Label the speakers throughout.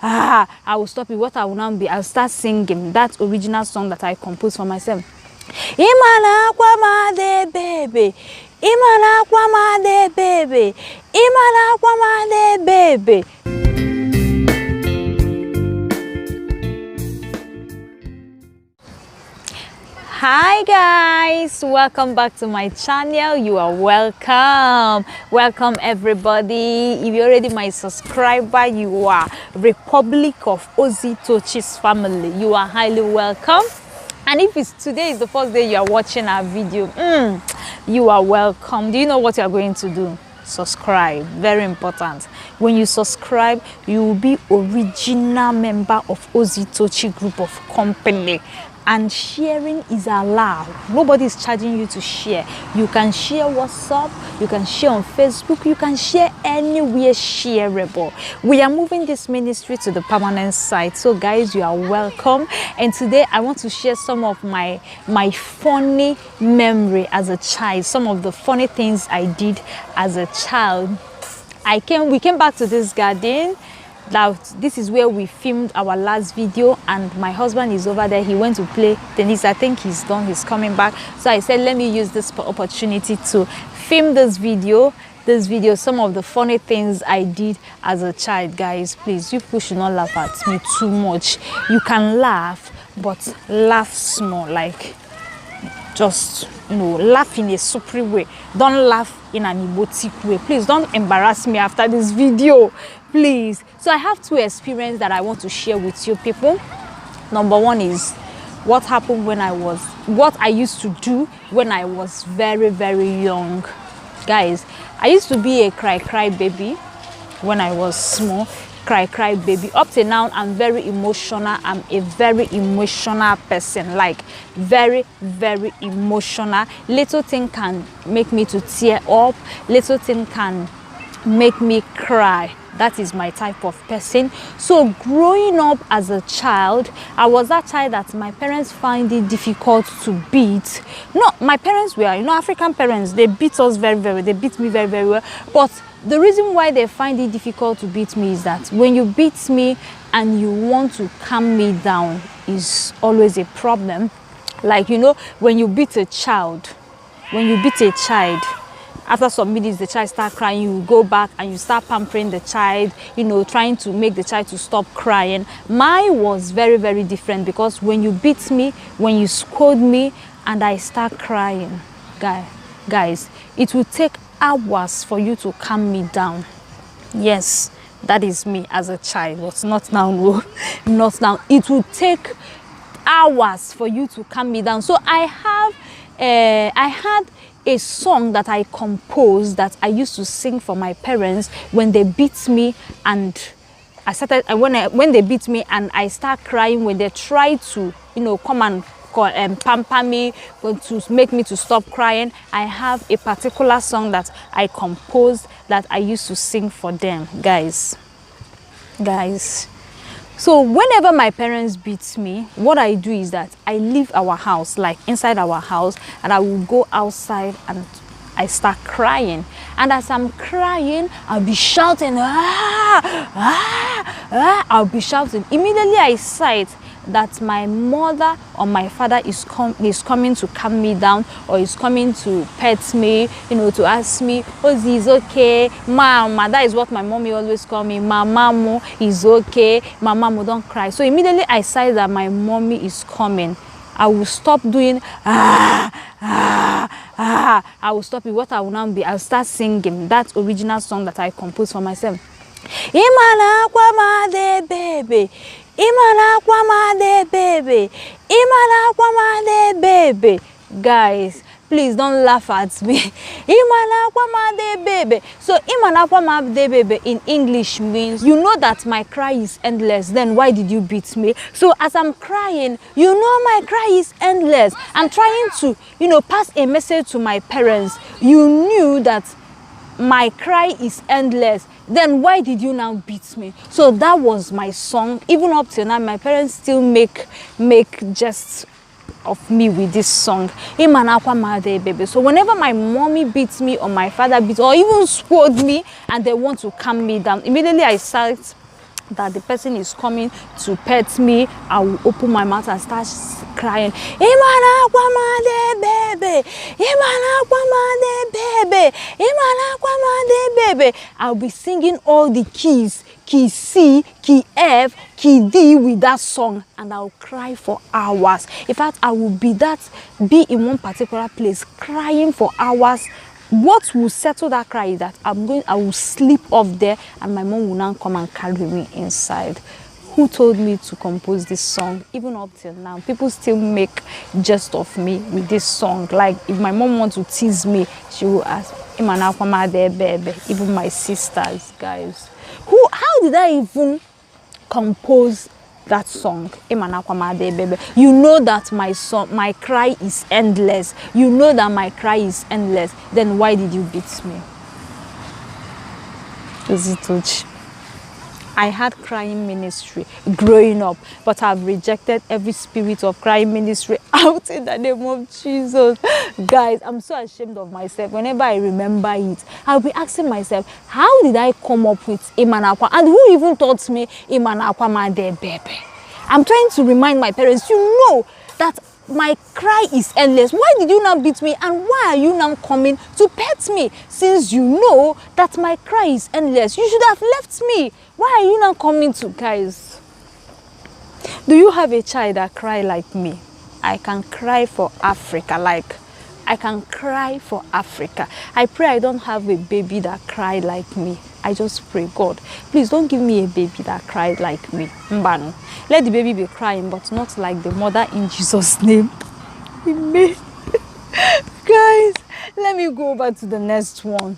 Speaker 1: I will stop it. What I will now be, I'll start singing that original song that I composed for myself. Imana kwa made baby, Imana kwa made baby, Imana kwa made baby. Hi guys, welcome back to my channel. You are welcome everybody. If you're already my subscriber, you are Republic of Ozzy Tochi's family. You are highly welcome. And if today is the first day you are watching our video, you are welcome. Do you know what you are going to do? Subscribe. Very important. When you subscribe, you will be original member of Ozzy Tochi group of company. And sharing is allowed. Nobody is charging you to share. You can share WhatsApp, you can share on Facebook, you can share anywhere shareable. We are moving this ministry to the permanent site. So guys, you are welcome. And today I want to share some of my funny memory as a child, some of the funny things I did as a child. We came back to this garden. Now, this is where we filmed our last video, and my husband is over there. He went to play tennis. I think he's done. He's coming back. So I said, let me use this opportunity to film this video, some of the funny things I did as a child. Guys, please, you people should not laugh at me too much. You can laugh, but laugh small, like just, laugh in a supreme way. Don't laugh in an emotive way. Please don't embarrass me after this video, please. So I have two experiences that I want to share with you people. Number one is what happened what I used to do when I was very, very young. Guys, I used to be a cry baby when I was small. Cry baby. Up till now, I'm very emotional. I'm a very emotional person, like very, very emotional. Little thing can make me to tear up. Little thing can make me cry. That is my type of person. So growing up as a child, I was that child that my parents find it difficult to beat. No, my parents were, African parents, they beat us very, very, they beat me very, very well. But the reason why they find it difficult to beat me is that when you beat me and you want to calm me down is always a problem. Like, when you beat a child, after some minutes, the child start crying, you go back and you start pampering the child, trying to make the child to stop crying. Mine was very, very different, because when you beat me, when you scold me, and I start crying, guys, it will take hours for you to calm me down. Yes, that is me as a child. But not now, no. Not now. It will take hours for you to calm me down. So I had a song that I composed that I used to sing for my parents when they beat me, and when they beat me and I start crying, when they try to come and pamper me, to make me to stop crying. I have a particular song that I composed that I used to sing for them, guys. So whenever my parents beat me, what I do is that I leave our house, like inside our house, and I will go outside and I start crying. And as I'm crying, I'll be shouting, I'll be shouting. Immediately I sight that my mother or my father is coming to calm me down, or is coming to pet me, to ask me, Ozzy, is okay, mama. That is what my mommy always call me, mama, is okay, mama, don't cry. So immediately I sight that my mommy is coming, I will stop doing I will stop it. What I will now be, I'll start singing that original song that I composed for myself. Imana kwa made baby, Imana kwa made baby, Imana kwa made baby. Guys, please don't laugh at me. Imana kwa made baby. So Imana kwa made baby in English means, you know that my cry is endless, then why did you beat me? So as I'm crying, my cry is endless. I'm trying to, pass a message to my parents. You knew that my cry is endless, then why did you now beat me? So that was my song. Even up till now, my parents still make jests of me with this song. Baby. So whenever my mommy beats me or my father beats or even scold me and they want to calm me down, immediately I start that the person is coming to pet me, I will open my mouth and start crying. Imana kwamade baby, Imana kwamade baby, Imana kwamade baby. I'll be singing all the keys, key C, key F, key D with that song, and I'll cry for hours. In fact, I will be in one particular place crying for hours. What will settle that cry is that I will sleep off there and my mom will now come and carry me inside. Who told me to compose this song? Even up till now, people still make jest of me with this song. Like if my mom wants to tease me, she will ask, even my sisters, guys. How did I even compose that song? You know that my cry is endless. You know that my cry is endless. Then why did you beat me? I had crying ministry growing up, but I've rejected every spirit of crying ministry out in the name of Jesus. Guys, I'm so ashamed of myself. Whenever I remember it, I'll be asking myself, how did I come up with Imanakwa? And who even taught me Imanakwa Made Bebe? I'm trying to remind my parents, you know that my cry is endless. Why did you not beat me? And why are you now coming to pet me? Since you know that my cry is endless, you should have left me. Why are you now coming to, guys? Do you have a child that cry like me? I can cry for Africa. Like, I can cry for Africa. I pray I don't have a baby that cry like me. I just pray, God, please don't give me a baby that cried like me. Mbano. Let the baby be crying, but not like the mother, in Jesus' name. Amen. Guys, let me go over to the next one.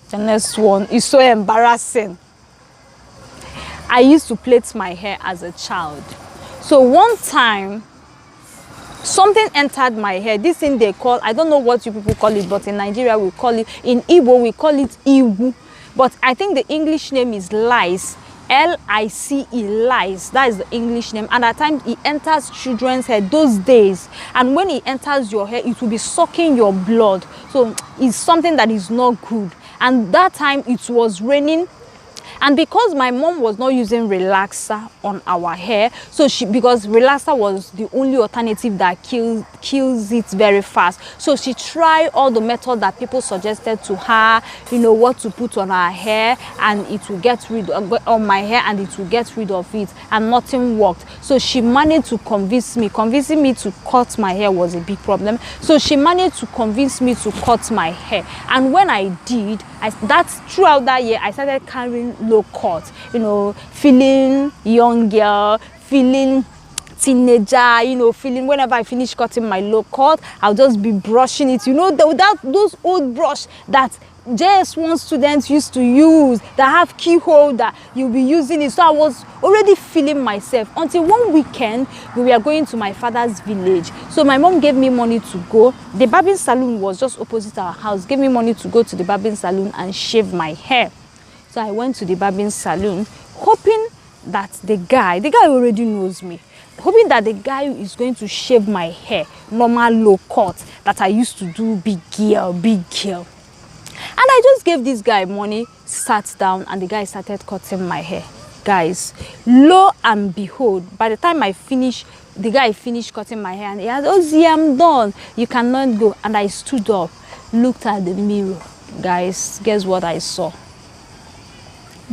Speaker 1: The next one is so embarrassing. I used to plait my hair as a child. So one time, something entered my hair. This thing they call, I don't know what you people call it, but in Nigeria we call it, in Igbo we call it Iwu. But I think the English name is lice. L-I-C-E, lice. That is the English name. And at times it enters children's hair those days. And when it enters your hair, it will be sucking your blood. So it's something that is not good. And that time it was raining. And because my mom was not using relaxer on our hair, so because relaxer was the only alternative that kills it very fast, so she tried all the methods that people suggested to her, you know, what to put on her hair and it will get rid of on my hair and it will get rid of it, and nothing worked. So she managed to convincing me to cut my hair was a big problem. So she managed to convince me to cut my hair, and when I did, throughout that year I started carrying low cut, you know, feeling young girl, feeling teenager, you know, feeling whenever I finish cutting my low cut, I'll just be brushing it, you know, without those old brush that JS1 students used to use that have keyhole that you'll be using it. So I was already feeling myself until one weekend we were going to my father's village. So my mom gave me money to go. The barbing salon was just opposite our house. Gave me money to go to the barbing salon and shave my hair. So I went to the barbing salon, hoping that the guy already knows me, hoping that the guy is going to shave my hair, normal low cut, that I used to do big girl. And I just gave this guy money, sat down, and the guy started cutting my hair. Guys, lo and behold, by the time I finished, the guy finished cutting my hair and he had, oh, see, I'm done. You cannot go. And I stood up, looked at the mirror. Guys, guess what I saw?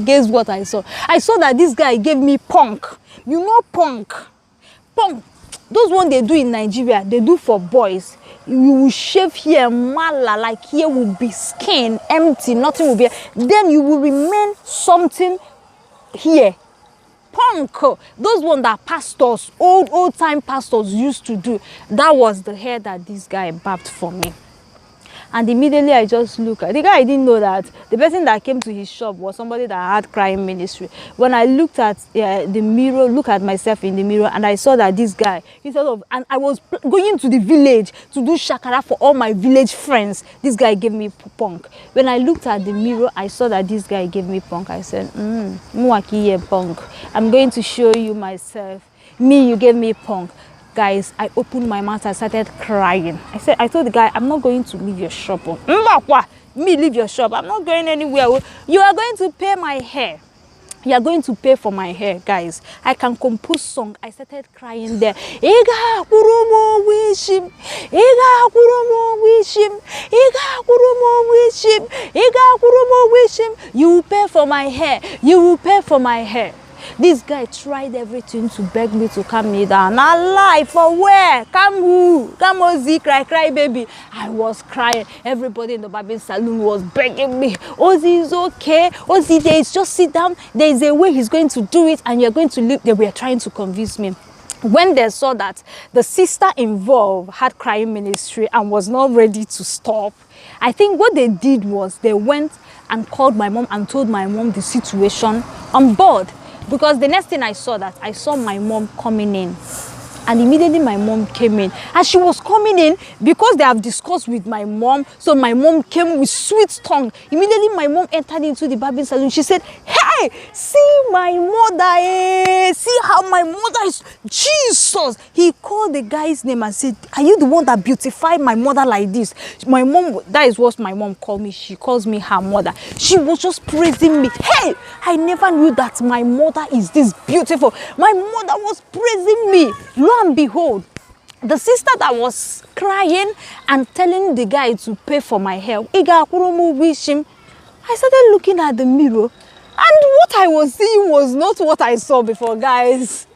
Speaker 1: Guess what I saw? I saw that this guy gave me punk. You know punk? Punk. Those ones they do in Nigeria, they do for boys. You will shave here, mala, like here will be skin, empty, nothing will be. Then you will remain something here. Punk. Those ones that pastors, old time pastors used to do. That was the hair that this guy barbed for me. And immediately I just look at the guy. I didn't know that the person that came to his shop was somebody that had crying ministry. When I looked at the mirror, look at myself in the mirror, and I saw that this guy, and I was going to the village to do shakara for all my village friends. This guy gave me punk. When I looked at the mirror, I saw that this guy gave me punk. I said, Mwaki punk. I'm going to show you myself. Me, you gave me punk. Guys, I opened my mouth, I started crying. I told the guy, I'm not going to leave your shop. Me leave your shop, I'm not going anywhere. You are going to pay my hair. You are going to pay for my hair, guys. I can compose song. I started crying there. Iga kurumo wishim. Iga kurumo wishim. Iga kurumo wishim. Iga kurumo wishim. You will pay for my hair. You will pay for my hair. This guy tried everything to beg me to calm me down. Not lie, for where? Come Ozzy, cry, baby. I was crying. Everybody in the barbing salon was begging me. Ozzy is okay. Ozzy, just sit down. There is a way he's going to do it, and you're going to live. They were trying to convince me. When they saw that the sister involved had crying ministry and was not ready to stop, I think what they did was they went and called my mom and told my mom the situation on board. Because the next thing I saw my mom coming in. And immediately my mom came in. And she was coming in because they have discussed with my mom. So my mom came with sweet tongue. Immediately my mom entered into the barbing salon. She said, hey, see my mother. See how my mother is. Jesus. He called the guy's name and said, are you the one that beautified my mother like this? My mom, that is what my mom called me. She calls me her mother. She was just praising me. Hey, I never knew that my mother is this beautiful. My mother was praising me. Lo and behold, the sister that was crying and telling the guy to pay for my hair, I started looking at the mirror, and what I was seeing was not what I saw before, guys.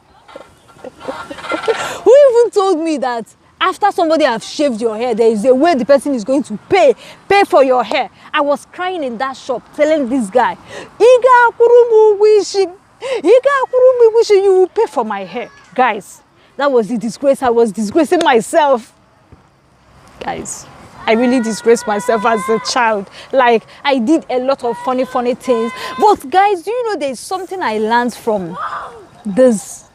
Speaker 1: Who even told me that after somebody have shaved your hair, there is a way the person is going to pay for your hair? I was crying in that shop telling this guy, you will pay for my hair. Guys, that was the disgrace. I was disgracing myself. Guys, I really disgraced myself as a child. Like, I did a lot of funny things. But guys, do you know there's something I learned from this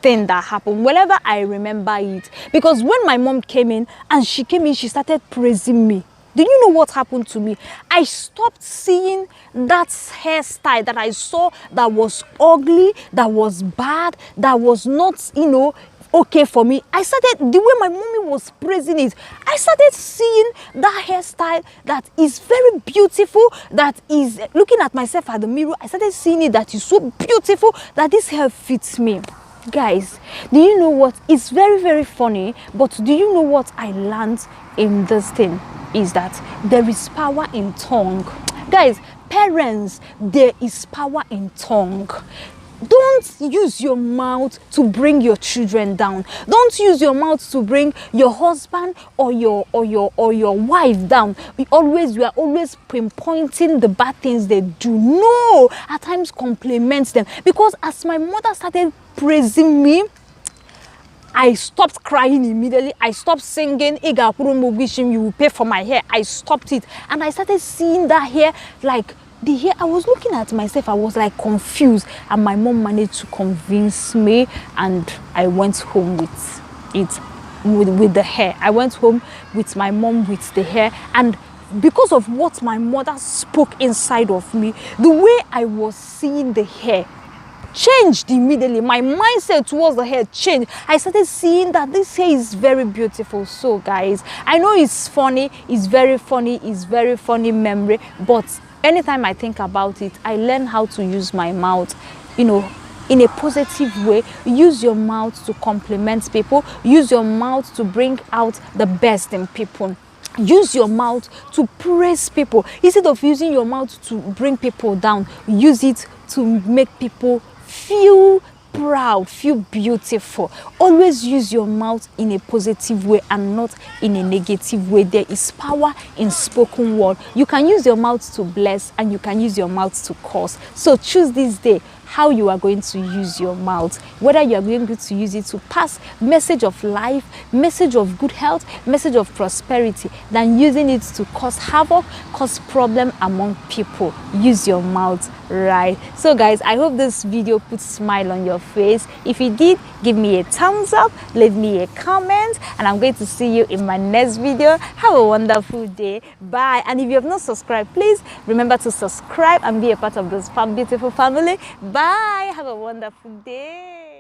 Speaker 1: thing that happened whenever I remember it? Because when my mom came in, she started praising me. Do you know what happened to me? I stopped seeing that hairstyle that I saw that was ugly, that was bad, that was not, okay for me. I started, the way my mommy was praising it, I started seeing that hairstyle that is very beautiful, that is, looking at myself at the mirror, I started seeing it that is so beautiful that this hair fits me. Guys, do you know what? It's very funny, but do you know what I learned in this thing? Is that there is power in tongue. Guys, parents, there is power in tongue. Don't use your mouth to bring your children down. Don't use your mouth to bring your husband or your wife down. We are always pinpointing the bad things they do. No, at times compliment them. Because as my mother started praising me, I stopped crying immediately. I stopped singing, you will pay for my hair. I stopped it. And I started seeing that hair, like the hair. I was looking at myself. I was like confused. And my mom managed to convince me. And I went home with it, with the hair. I went home with my mom with the hair. And because of what my mother spoke inside of me, the way I was seeing the hair changed immediately. My mindset towards the hair changed. I started seeing that this hair is very beautiful. So guys, I know it's funny, it's very funny memory, but anytime I think about it, I learn how to use my mouth, in a positive way. Use your mouth to compliment people. Use your mouth to bring out the best in people. Use your mouth to praise people. Instead of using your mouth to bring people down, use it to make people feel proud, feel beautiful. Always use your mouth in a positive way and not in a negative way. There is power in spoken word. You can use your mouth to bless and you can use your mouth to curse. So choose this day how you are going to use your mouth, whether you are going to use it to pass message of life, message of good health, message of prosperity, than using it to cause havoc, cause problem among people. Use your mouth right. So guys, I hope this video puts a smile on your face. If it did, give me a thumbs up, leave me a comment, and I'm going to see you in my next video. Have a wonderful day. Bye. And if you have not subscribed, please remember to subscribe and be a part of this beautiful family. Bye. Have a wonderful day.